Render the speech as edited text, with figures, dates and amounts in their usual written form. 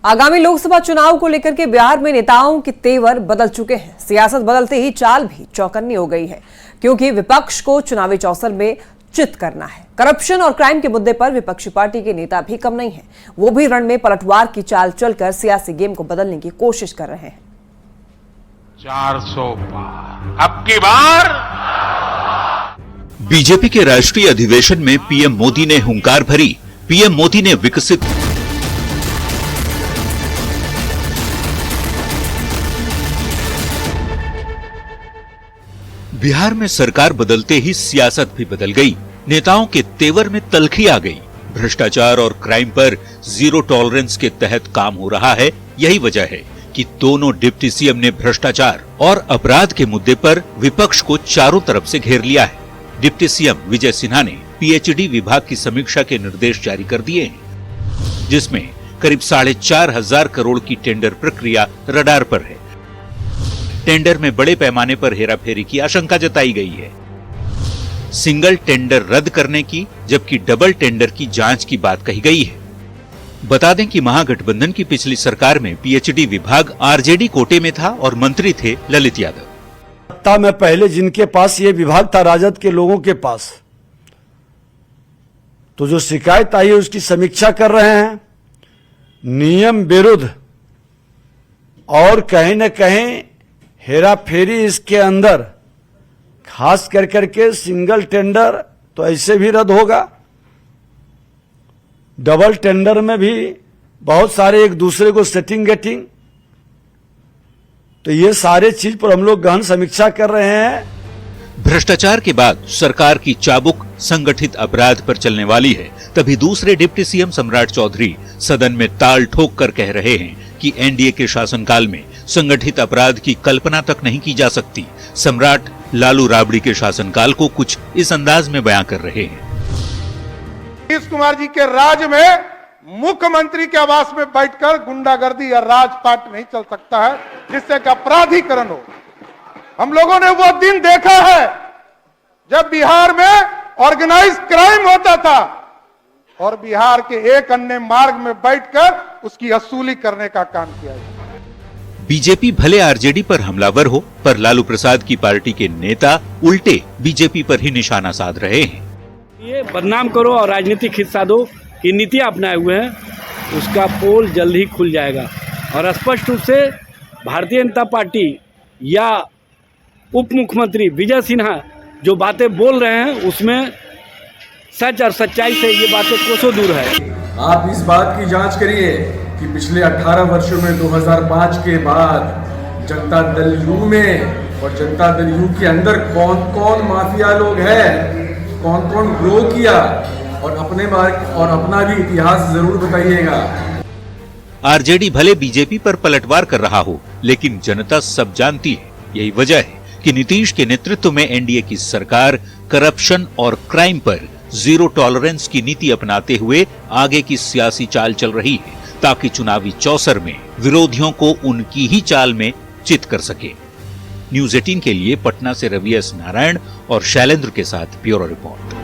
आगामी लोकसभा चुनाव को लेकर के बिहार में नेताओं के तेवर बदल चुके हैं। सियासत बदलते ही चाल भी चौकन्नी हो गई है, क्योंकि विपक्ष को चुनावी चौसर में चित करना है। करप्शन और क्राइम के मुद्दे पर विपक्षी पार्टी के नेता भी कम नहीं हैं। वो भी रण में पलटवार की चाल चलकर सियासी गेम को बदलने की कोशिश कर रहे हैं। 400 पार अब की बार। बीजेपी के राष्ट्रीय अधिवेशन में पीएम मोदी ने हुंकार भरी। पीएम मोदी ने विकसित बिहार में सरकार बदलते ही सियासत भी बदल गई। नेताओं के तेवर में तल्खी आ गई। भ्रष्टाचार और क्राइम पर जीरो टॉलरेंस के तहत काम हो रहा है। यही वजह है कि दोनों डिप्टी सीएम ने भ्रष्टाचार और अपराध के मुद्दे पर विपक्ष को चारों तरफ से घेर लिया है। डिप्टी सीएम विजय सिन्हा ने पीएचडी विभाग की समीक्षा के निर्देश जारी कर दिए हैं, जिसमें करीब 4,500 करोड़ की टेंडर प्रक्रिया रडार पर है। टेंडर में बड़े पैमाने पर हेराफेरी की आशंका जताई गई है। सिंगल टेंडर रद्द करने की, जबकि डबल टेंडर की जांच की बात कही गई है। बता दें कि महागठबंधन की पिछली सरकार में पीएचडी विभाग आरजेडी कोटे में था और मंत्री थे ललित यादव। सत्ता में पहले जिनके पास ये विभाग था, राजद के लोगों के पास, तो जो शिकायत आई है उसकी समीक्षा कर रहे हैं। नियम विरुद्ध और कहीं न कहीं हेरा फेरी इसके अंदर, खास कर करके सिंगल टेंडर तो ऐसे भी रद्द होगा। डबल टेंडर में भी बहुत सारे एक दूसरे को सेटिंग गेटिंग, तो ये सारे चीज पर हम लोग गहन समीक्षा कर रहे हैं। भ्रष्टाचार के बाद सरकार की चाबुक संगठित अपराध पर चलने वाली है। तभी दूसरे डिप्टी सीएम सम्राट चौधरी सदन में ताल ठोक कर कह रहे हैं कि एनडीए के शासनकाल में संगठित अपराध की कल्पना तक नहीं की जा सकती। सम्राट लालू राबड़ी के शासनकाल को कुछ इस अंदाज में बयां कर रहे हैं। नीतीश कुमार जी के राज में मुख्यमंत्री के आवास में बैठकर गुंडागर्दी या राजपाट नहीं चल सकता है, जिससे कि अपराधीकरण हो। हम लोगों ने वो दिन देखा है जब बिहार में ऑर्गेनाइज क्राइम होता था और बिहार के एक अन्य मार्ग में बैठकर उसकी वसूली करने का काम किया जाए। बीजेपी भले आरजेडी पर हमलावर हो, पर लालू प्रसाद की पार्टी के नेता उल्टे बीजेपी पर ही निशाना साध रहे हैं। ये बदनाम करो और राजनीतिक हिस्सा दो की नीतियां अपनाए हुए हैं, उसका पोल जल्द ही खुल जाएगा। और स्पष्ट रूप से भारतीय जनता पार्टी या उप मुख्यमंत्री विजय सिन्हा जो बातें बोल रहे हैं, उसमें सच और सच्चाई से ये बातें कोसों दूर है। आप इस बात की जांच करिए कि पिछले 18 वर्षों में 2005 के बाद जनता दल यू में और जनता दल यू के अंदर कौन कौन माफिया लोग हैं, कौन कौन ग्रो किया, और अपने मार्ग और अपना भी इतिहास जरूर बताइएगा। आरजेडी भले बीजेपी पर पलटवार कर रहा हो, लेकिन जनता सब जानती है। यही वजह है कि नीतीश के नेतृत्व में एनडीए की सरकार करप्शन और क्राइम पर जीरो टॉलरेंस की नीति अपनाते हुए आगे की सियासी चाल चल रही है, ताकि चुनावी चौसर में विरोधियों को उनकी ही चाल में चित कर सके। न्यूज़ 18 के लिए पटना से रवि एस नारायण और शैलेंद्र के साथ ब्यूरो रिपोर्ट।